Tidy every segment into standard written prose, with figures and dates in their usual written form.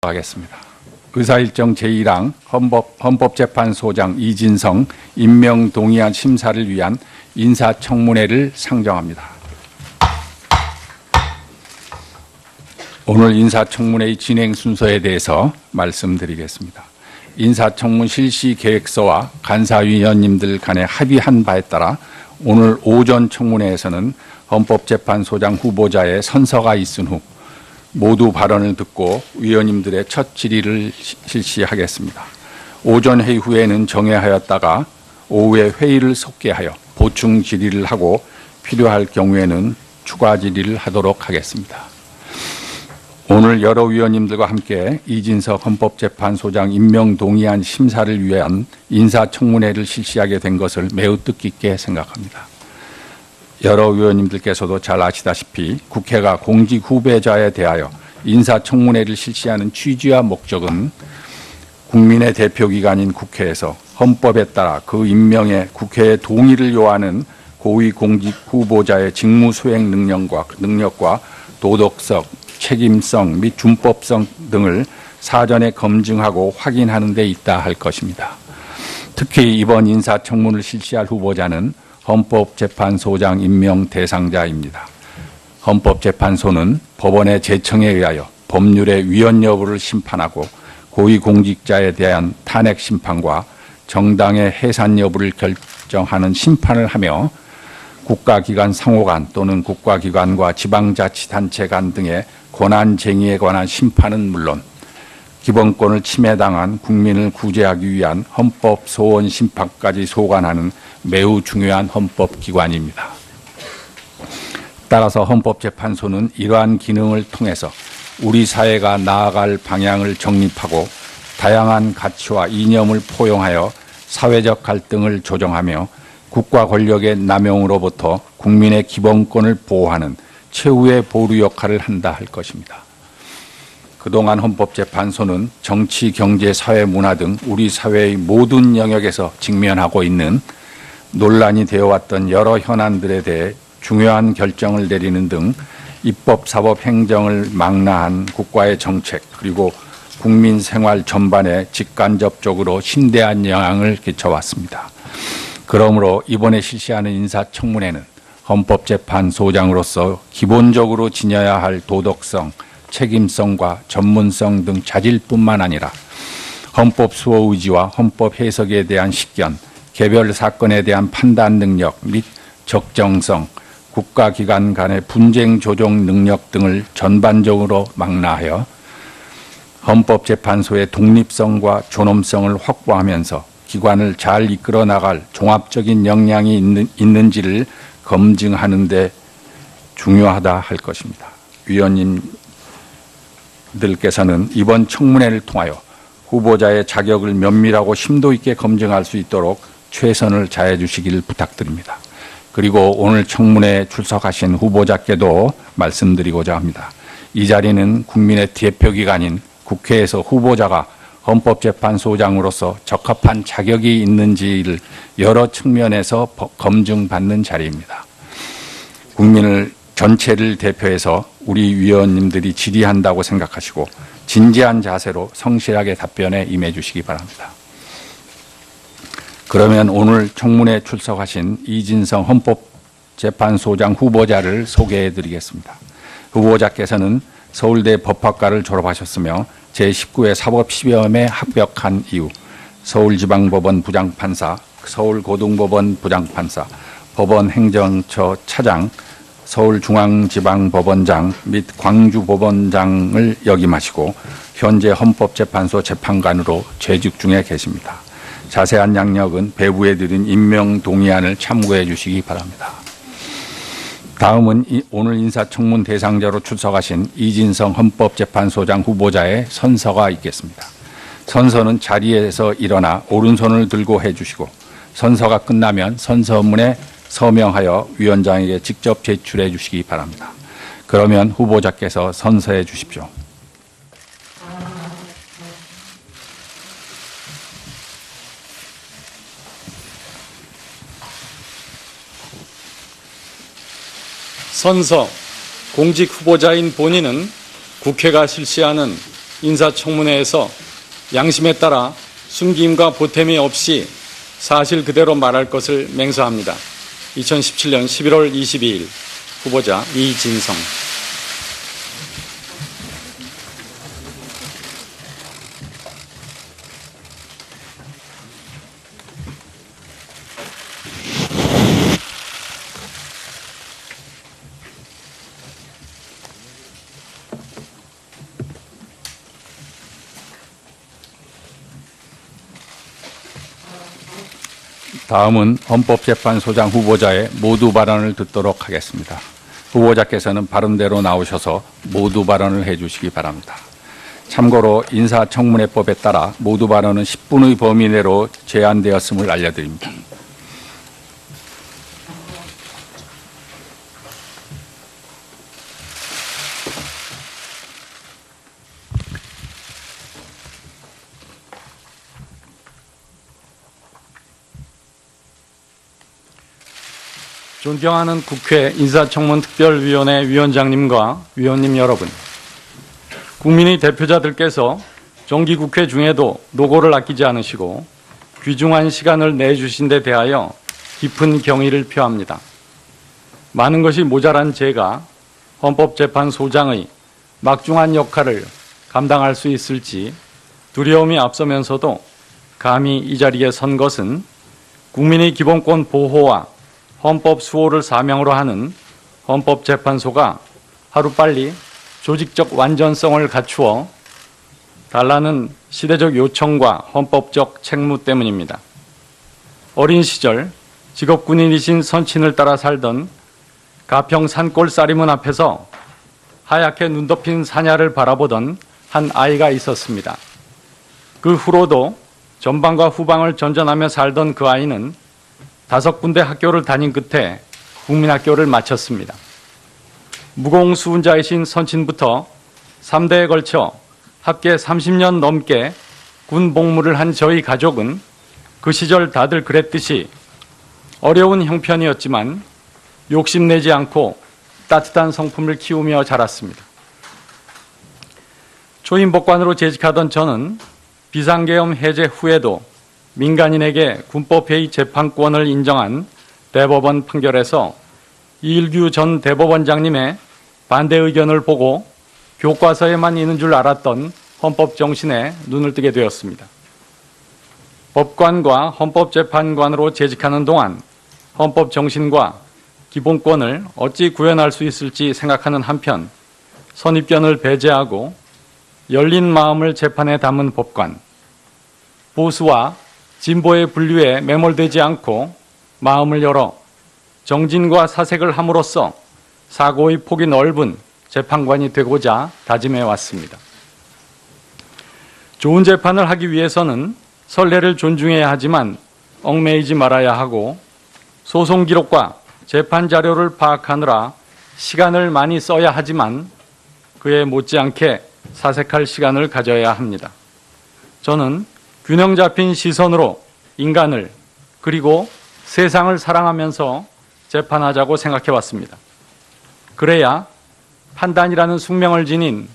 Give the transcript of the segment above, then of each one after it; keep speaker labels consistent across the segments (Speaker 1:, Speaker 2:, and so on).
Speaker 1: 하겠습니다. 의사일정 제1항 헌법재판소장 이진성 임명 동의안 심사를 위한 인사청문회를 상정합니다. 오늘 인사청문회의 진행 순서에 대해서 말씀드리겠습니다. 인사청문 실시 계획서와 간사위원님들 간에 합의한 바에 따라 오늘 오전 청문회에서는 헌법재판소장 후보자의 선서가 있은 후 모두 발언을 듣고 위원님들의 첫 질의를 실시하겠습니다. 오전 회의 후에는 정회하였다가 오후에 회의를 속개하여 보충 질의를 하고 필요할 경우에는 추가 질의를 하도록 하겠습니다. 오늘 여러 위원님들과 함께 이진석 헌법재판소장 임명 동의안 심사를 위한 인사청문회를 실시하게 된 것을 매우 뜻깊게 생각합니다. 여러 위원님들께서도 잘 아시다시피 국회가 공직 후보자에 대하여 인사청문회를 실시하는 취지와 목적은 국민의 대표기관인 국회에서 헌법에 따라 그 임명에 국회의 동의를 요하는 고위 공직 후보자의 직무 수행 능력과 도덕성, 책임성 및 준법성 등을 사전에 검증하고 확인하는 데 있다 할 것입니다. 특히 이번 인사청문을 실시할 후보자는 헌법재판소장 임명 대상자입니다. 헌법재판소는 법원의 제청에 의하여 법률의 위헌 여부를 심판하고 고위공직자에 대한 탄핵 심판과 정당의 해산 여부를 결정하는 심판을 하며 국가기관 상호간 또는 국가기관과 지방자치단체 간 등의 권한쟁의에 관한 심판은 물론 기본권을 침해당한 국민을 구제하기 위한 헌법소원 심판까지 소관하는 매우 중요한 헌법기관입니다. 따라서 헌법재판소는 이러한 기능을 통해서 우리 사회가 나아갈 방향을 정립하고 다양한 가치와 이념을 포용하여 사회적 갈등을 조정하며 국가 권력의 남용으로부터 국민의 기본권을 보호하는 최후의 보루 역할을 한다 할 것입니다. 그동안 헌법재판소는 정치, 경제, 사회, 문화 등 우리 사회의 모든 영역에서 직면하고 있는 논란이 되어왔던 여러 현안들에 대해 중요한 결정을 내리는 등 입법, 사법, 행정을 망라한 국가의 정책 그리고 국민 생활 전반에 직간접적으로 심대한 영향을 끼쳐왔습니다. 그러므로 이번에 실시하는 인사청문회는 헌법재판소장으로서 기본적으로 지녀야 할 도덕성, 책임성과 전문성 등 자질뿐만 아니라 헌법 수호 의지와 헌법 해석에 대한 식견, 개별 사건에 대한 판단 능력 및 적정성, 국가기관 간의 분쟁 조정 능력 등을 전반적으로 망라하여 헌법재판소의 독립성과 존엄성을 확보하면서 기관을 잘 이끌어 나갈 종합적인 역량이 있는지를 검증하는 데 중요하다 할 것입니다. 위원님들께서는 이번 청문회를 통하여 후보자의 자격을 면밀하고 심도 있게 검증할 수 있도록 최선을 다해 주시기를 부탁드립니다. 그리고 오늘 청문회에 출석하신 후보자께도 말씀드리고자 합니다. 이 자리는 국민의 대표기관인 국회에서 후보자가 헌법재판소장으로서 적합한 자격이 있는지를 여러 측면에서 검증받는 자리입니다. 국민을 전체를 대표해서 우리 위원님들이 질의한다고 생각하시고 진지한 자세로 성실하게 답변에 임해 주시기 바랍니다. 그러면 오늘 청문회에 출석하신 이진성 헌법재판소장 후보자를 소개해 드리겠습니다. 후보자께서는 서울대 법학과를 졸업하셨으며 제19회 사법시험에 합격한 이후 서울지방법원 부장판사, 서울고등법원 부장판사, 법원행정처 차장, 서울중앙지방법원장 및 광주법원장을 역임하시고 현재 헌법재판소 재판관으로 재직 중에 계십니다. 자세한 양력은 배부해 드린 임명 동의안을 참고해 주시기 바랍니다. 다음은 오늘 인사청문 대상자로 출석하신 이진성 헌법재판소장 후보자의 선서가 있겠습니다. 선서는 자리에서 일어나 오른손을 들고 해주시고 선서가 끝나면 선서문에 서명하여 위원장에게 직접 제출해 주시기 바랍니다. 그러면 후보자께서 선서해 주십시오.
Speaker 2: 선서, 공직 후보자인 본인은 국회가 실시하는 인사청문회에서 양심에 따라 숨김과 보탬이 없이 사실 그대로 말할 것을 맹세합니다. 2017년 11월 22일 후보자 이진성.
Speaker 1: 다음은 헌법재판소장 후보자의 모두 발언을 듣도록 하겠습니다. 후보자께서는 발음대로 나오셔서 모두 발언을 해주시기 바랍니다. 참고로 인사청문회법에 따라 모두 발언은 10분의 범위 내로 제한되었음을 알려드립니다.
Speaker 2: 존경하는 국회 인사청문특별위원회 위원장님과 위원님 여러분, 국민의 대표자들께서 정기국회 중에도 노고를 아끼지 않으시고 귀중한 시간을 내주신 데 대하여 깊은 경의를 표합니다. 많은 것이 모자란 제가 헌법재판소장의 막중한 역할을 감당할 수 있을지 두려움이 앞서면서도 감히 이 자리에 선 것은 국민의 기본권 보호와 헌법 수호를 사명으로 하는 헌법재판소가 하루빨리 조직적 완전성을 갖추어 달라는 시대적 요청과 헌법적 책무 때문입니다. 어린 시절 직업군인이신 선친을 따라 살던 가평 산골 쌀이문 앞에서 하얗게 눈 덮인 사냐를 바라보던 한 아이가 있었습니다. 그 후로도 전방과 후방을 전전하며 살던 그 아이는 5군데 학교를 다닌 끝에 국민학교를 마쳤습니다. 무공수훈자이신 선친부터 3대에 걸쳐 합계 30년 넘게 군 복무를 한 저희 가족은 그 시절 다들 그랬듯이 어려운 형편이었지만 욕심내지 않고 따뜻한 성품을 키우며 자랐습니다. 초임법관으로 재직하던 저는 비상계엄 해제 후에도 민간인에게 군법회의 재판권을 인정한 대법원 판결에서 이일규 전 대법원장님의 반대 의견을 보고 교과서에만 있는 줄 알았던 헌법 정신에 눈을 뜨게 되었습니다. 법관과 헌법재판관으로 재직하는 동안 헌법 정신과 기본권을 어찌 구현할 수 있을지 생각하는 한편 선입견을 배제하고 열린 마음을 재판에 담은 법관, 보수와 진보의 분류에 매몰되지 않고 마음을 열어 정진과 사색을 함으로써 사고의 폭이 넓은 재판관이 되고자 다짐해 왔습니다. 좋은 재판을 하기 위해서는 선례를 존중해야 하지만 얽매이지 말아야 하고 소송 기록과 재판 자료를 파악하느라 시간을 많이 써야 하지만 그에 못지않게 사색할 시간을 가져야 합니다. 저는 균형 잡힌 시선으로 인간을 그리고 세상을 사랑하면서 재판하자고 생각해 왔습니다. 그래야 판단이라는 숙명을 지닌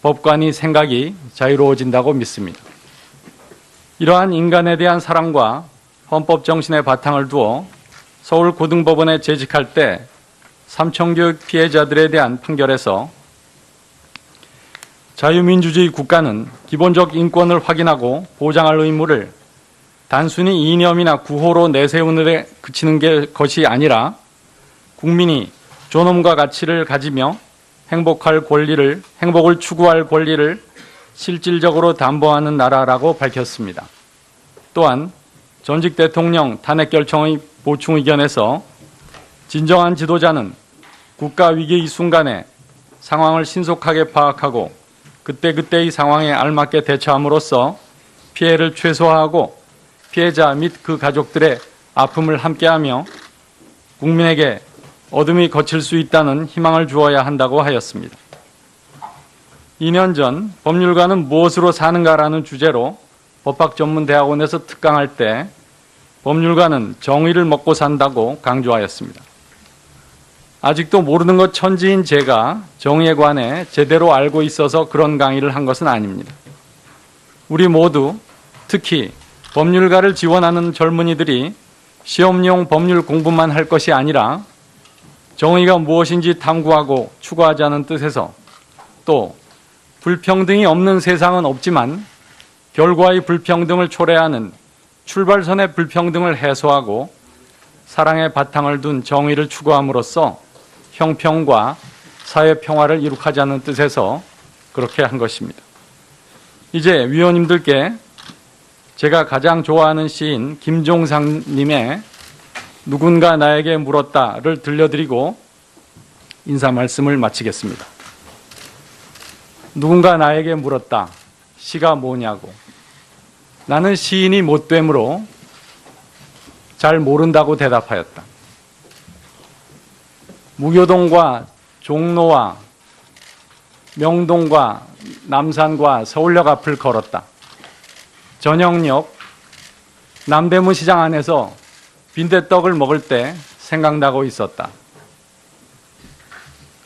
Speaker 2: 법관이 생각이 자유로워진다고 믿습니다. 이러한 인간에 대한 사랑과 헌법 정신의 바탕을 두어 서울고등법원에 재직할 때 삼청교육 피해자들에 대한 판결에서 자유민주주의 국가는 기본적 인권을 확인하고 보장할 의무를 단순히 이념이나 구호로 내세우는 데 그치는 것이 아니라 국민이 존엄과 가치를 가지며 행복을 추구할 권리를 실질적으로 담보하는 나라라고 밝혔습니다. 또한 전직 대통령 탄핵 결정의 보충 의견에서 진정한 지도자는 국가 위기의 순간에 상황을 신속하게 파악하고 그때그때의 상황에 알맞게 대처함으로써 피해를 최소화하고 피해자 및 그 가족들의 아픔을 함께하며 국민에게 어둠이 거칠 수 있다는 희망을 주어야 한다고 하였습니다. 2년 전 법률가는 무엇으로 사는가라는 주제로 법학전문대학원에서 특강할 때 법률가는 정의를 먹고 산다고 강조하였습니다. 아직도 모르는 것 천지인 제가 정의에 관해 제대로 알고 있어서 그런 강의를 한 것은 아닙니다. 우리 모두 특히 법률가를 지원하는 젊은이들이 시험용 법률 공부만 할 것이 아니라 정의가 무엇인지 탐구하고 추구하자는 뜻에서 또 불평등이 없는 세상은 없지만 결과의 불평등을 초래하는 출발선의 불평등을 해소하고 사랑의 바탕을 둔 정의를 추구함으로써 형평과 사회 평화를 이룩하자는 뜻에서 그렇게 한 것입니다. 이제 위원님들께 제가 가장 좋아하는 시인 김종상님의 누군가 나에게 물었다를 들려드리고 인사 말씀을 마치겠습니다. 누군가 나에게 물었다. 시가 뭐냐고. 나는 시인이 못되므로 잘 모른다고 대답하였다. 무교동과 종로와 명동과 남산과 서울역 앞을 걸었다. 전영역 남대문 시장 안에서 빈대떡을 먹을 때 생각나고 있었다.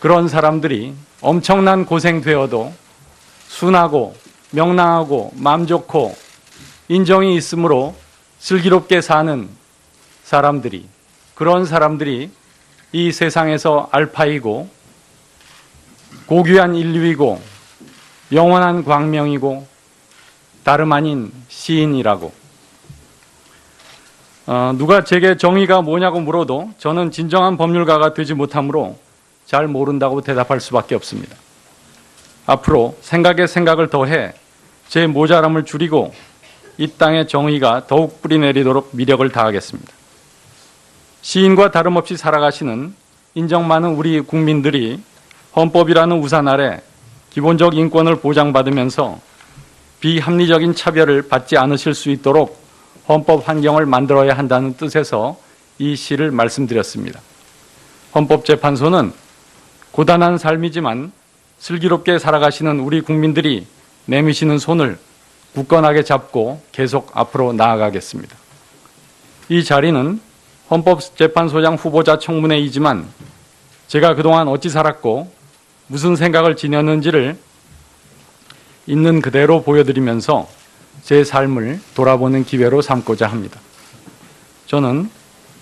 Speaker 2: 그런 사람들이 엄청난 고생되어도 순하고 명랑하고 마음 좋고 인정이 있으므로 슬기롭게 사는 사람들이, 그런 사람들이 이 세상에서 알파이고 고귀한 인류이고 영원한 광명이고 다름 아닌 시인이라고. 누가 제게 정의가 뭐냐고 물어도 저는 진정한 법률가가 되지 못하므로 잘 모른다고 대답할 수밖에 없습니다. 앞으로 생각에 생각을 더해 제 모자람을 줄이고 이 땅의 정의가 더욱 뿌리내리도록 미력을 다하겠습니다. 시인과 다름없이 살아가시는 인정 많은 우리 국민들이 헌법이라는 우산 아래 기본적 인권을 보장받으면서 비합리적인 차별을 받지 않으실 수 있도록 헌법 환경을 만들어야 한다는 뜻에서 이 시를 말씀드렸습니다. 헌법재판소는 고단한 삶이지만 슬기롭게 살아가시는 우리 국민들이 내미시는 손을 굳건하게 잡고 계속 앞으로 나아가겠습니다. 이 자리는 헌법재판소장 후보자 청문회이지만 제가 그동안 어찌 살았고 무슨 생각을 지녔는지를 있는 그대로 보여드리면서 제 삶을 돌아보는 기회로 삼고자 합니다. 저는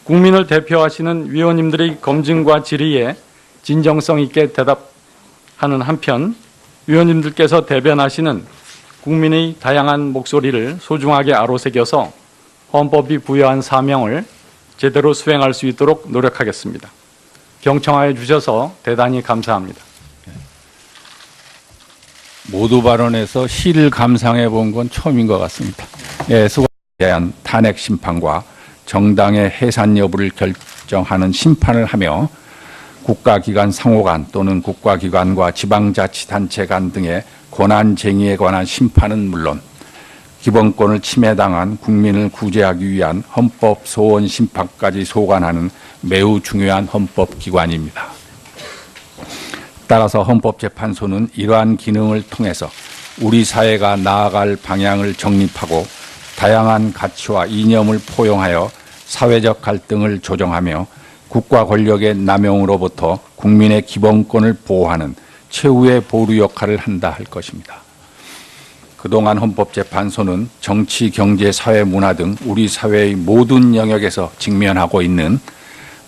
Speaker 2: 국민을 대표하시는 위원님들의 검증과 질의에 진정성 있게 대답하는 한편 위원님들께서 대변하시는 국민의 다양한 목소리를 소중하게 아로새겨서 헌법이 부여한 사명을 제대로 수행할 수 있도록 노력하겠습니다. 경청하여 주셔서 대단히 감사합니다.
Speaker 1: 모두 발언에서 시를 감상해 본 건 처음인 것 같습니다. 예, 수고에 대한 탄핵 심판과 정당의 해산 여부를 결정하는 심판을 하며 국가기관 상호간 또는 국가기관과 지방자치단체 간 등의 권한쟁의에 관한 심판은 물론 기본권을 침해당한 국민을 구제하기 위한 헌법 소원 심판까지 소관하는 매우 중요한 헌법기관입니다. 따라서 헌법재판소는 이러한 기능을 통해서 우리 사회가 나아갈 방향을 정립하고 다양한 가치와 이념을 포용하여 사회적 갈등을 조정하며 국가 권력의 남용으로부터 국민의 기본권을 보호하는 최후의 보루 역할을 한다 할 것입니다. 그동안 헌법재판소는 정치, 경제, 사회, 문화 등 우리 사회의 모든 영역에서 직면하고 있는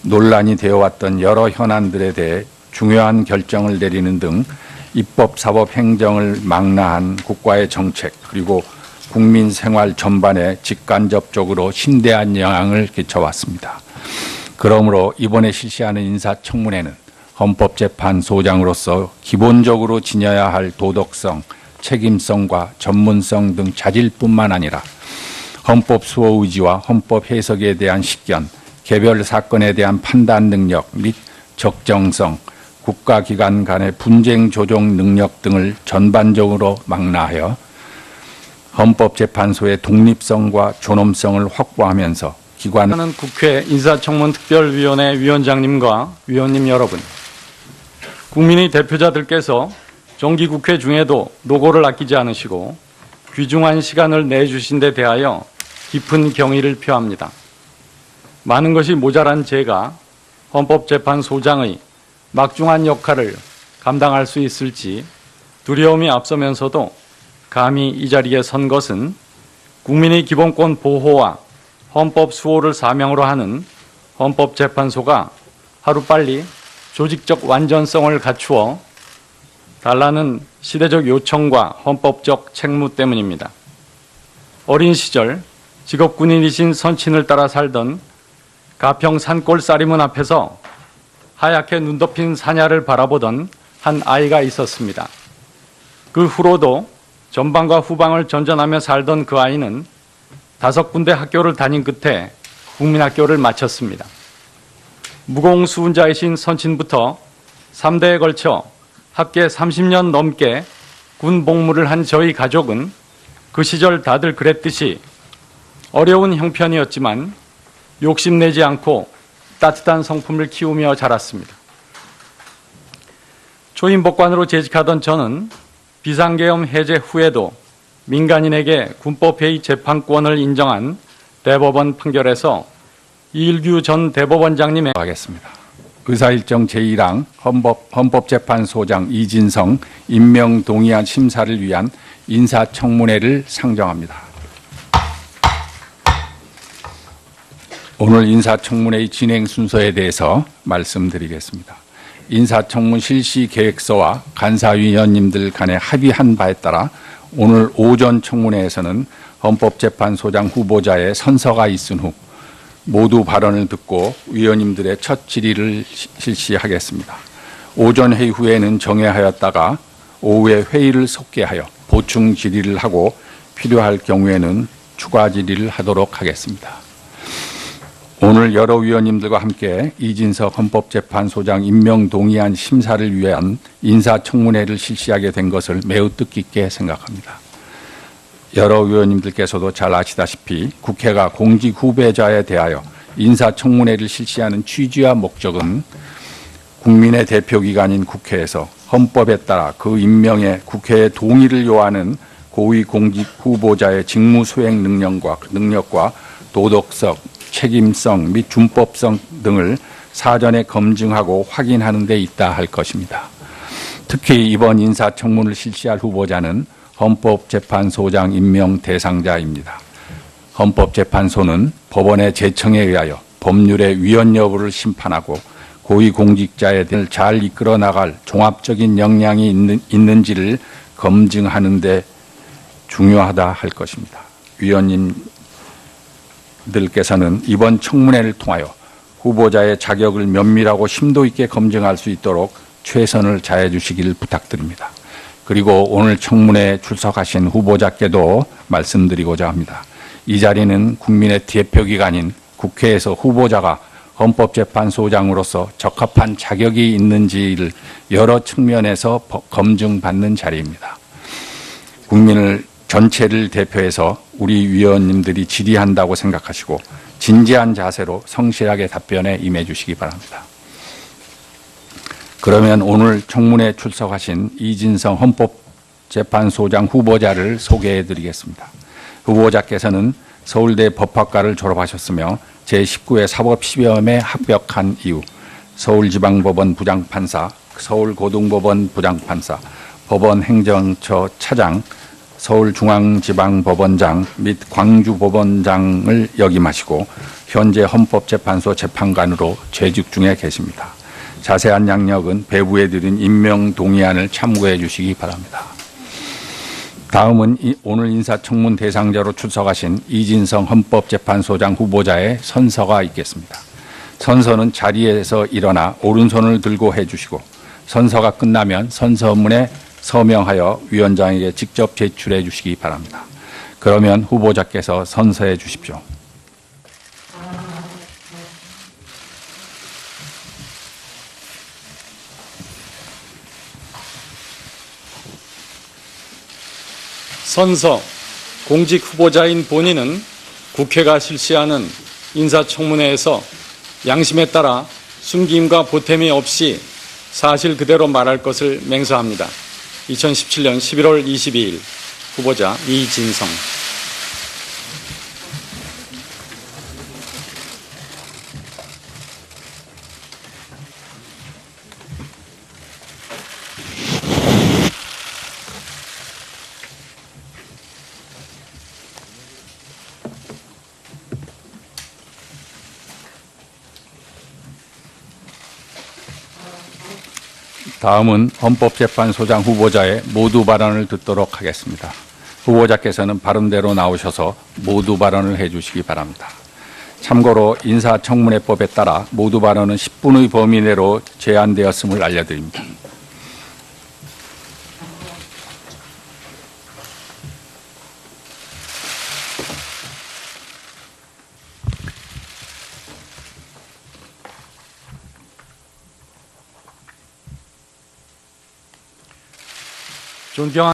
Speaker 1: 논란이 되어왔던 여러 현안들에 대해 중요한 결정을 내리는 등 입법, 사법, 행정을 망라한 국가의 정책 그리고 국민 생활 전반에 직간접적으로 심대한 영향을 끼쳐왔습니다. 그러므로 이번에 실시하는 인사청문회는 헌법재판소장으로서 기본적으로 지녀야 할 도덕성, 책임성과 전문성 등 자질뿐만 아니라 헌법 수호 의지와 헌법 해석에 대한 식견, 개별 사건에 대한 판단 능력 및 적정성, 국가기관 간의 분쟁 조정 능력 등을 전반적으로 망라하여 헌법재판소의 독립성과 존엄성을 확보하면서 기관은
Speaker 2: 국회 인사청문특별위원회 위원장님과 위원님 여러분, 국민의 대표자들께서 정기국회 중에도 노고를 아끼지 않으시고 귀중한 시간을 내주신 데 대하여 깊은 경의를 표합니다. 많은 것이 모자란 제가 헌법재판소장의 막중한 역할을 감당할 수 있을지 두려움이 앞서면서도 감히 이 자리에 선 것은 국민의 기본권 보호와 헌법 수호를 사명으로 하는 헌법재판소가 하루빨리 조직적 완전성을 갖추어 달라는 시대적 요청과 헌법적 책무 때문입니다. 어린 시절 직업군인이신 선친을 따라 살던 가평 산골 쌀이문 앞에서 하얗게 눈 덮인 사냐를 바라보던 한 아이가 있었습니다. 그 후로도 전방과 후방을 전전하며 살던 그 아이는 5군데 학교를 다닌 끝에 국민학교를 마쳤습니다. 무공수운자이신 선친부터 3대에 걸쳐 합계 30년 넘게 군 복무를 한 저희 가족은 그 시절 다들 그랬듯이 어려운 형편이었지만 욕심내지 않고 따뜻한 성품을 키우며 자랐습니다. 초임복관으로 재직하던 저는 비상계엄 해제 후에도 민간인에게 군법회의 재판권을 인정한 대법원 판결에서 이일규 전 대법원장님의
Speaker 1: 하겠습니다. 의사일정 제1항 헌법재판소장 이진성 임명 동의안 심사를 위한 인사청문회를 상정합니다. 오늘 인사청문회의 진행 순서에 대해서 말씀드리겠습니다. 인사청문 실시 계획서와 간사위원님들 간에 합의한 바에 따라 오늘 오전 청문회에서는 헌법재판소장 후보자의 선서가 있은 후 모두 발언을 듣고 위원님들의 첫 질의를 실시하겠습니다. 오전 회의 후에는 정회하였다가 오후에 회의를 속개하여 보충 질의를 하고 필요할 경우에는 추가 질의를 하도록 하겠습니다. 오늘 여러 위원님들과 함께 이진석 헌법재판소장 임명 동의안 심사를 위한 인사청문회를 실시하게 된 것을 매우 뜻깊게 생각합니다. 여러 위원님들께서도 잘 아시다시피 국회가 공직 후보자에 대하여 인사청문회를 실시하는 취지와 목적은 국민의 대표기관인 국회에서 헌법에 따라 그 임명에 국회의 동의를 요하는 고위 공직 후보자의 직무 수행 능력과 도덕성, 책임성 및 준법성 등을 사전에 검증하고 확인하는 데 있다 할 것입니다. 특히 이번 인사청문을 실시할 후보자는 헌법재판소장 임명 대상자입니다. 헌법재판소는 법원의 제청에 의하여 법률의 위헌 여부를 심판하고 고위공직자에 대해 잘 이끌어 나갈 종합적인 역량이 있는지를 검증하는 데 중요하다 할 것입니다. 위원님들께서는 이번 청문회를 통하여 후보자의 자격을 면밀하고 심도 있게 검증할 수 있도록 최선을 다해 주시기를 부탁드립니다. 그리고 오늘 청문회에 출석하신 후보자께도 말씀드리고자 합니다. 이 자리는 국민의 대표기관인 국회에서 후보자가 헌법재판소장으로서 적합한 자격이 있는지를 여러 측면에서 검증받는 자리입니다. 국민을 전체를 대표해서 우리 위원님들이 질의한다고 생각하시고 진지한 자세로 성실하게 답변에 임해 주시기 바랍니다. 그러면 오늘 청문회에 출석하신 이진성 헌법재판소장 후보자를 소개해 드리겠습니다. 후보자께서는 서울대 법학과를 졸업하셨으며 제19회 사법시험에 합격한 이후 서울지방법원 부장판사, 서울고등법원 부장판사, 법원행정처 차장, 서울중앙지방법원장 및 광주법원장을 역임하시고 현재 헌법재판소 재판관으로 재직 중에 계십니다. 자세한 양력은 배부해 드린 임명 동의안을 참고해 주시기 바랍니다. 다음은 오늘 인사청문 대상자로 출석하신 이진성 헌법재판소장 후보자의 선서가 있겠습니다. 선서는 자리에서 일어나 오른손을 들고 해주시고 선서가 끝나면 선서문에 서명하여 위원장에게 직접 제출해 주시기 바랍니다. 그러면 후보자께서 선서해 주십시오.
Speaker 2: 선서, 공직 후보자인 본인은 국회가 실시하는 인사청문회에서 양심에 따라 숨김과 보탬이 없이 사실 그대로 말할 것을 맹세합니다. 2017년 11월 22일 후보자 이진성.
Speaker 1: 다음은 헌법재판소장 후보자의 모두 발언을 듣도록 하겠습니다. 후보자께서는 발언대로 나오셔서 모두 발언을 해주시기 바랍니다. 참고로 인사청문회법에 따라 모두 발언은 10분의 범위 내로 제한되었음을 알려드립니다.
Speaker 2: 존경하는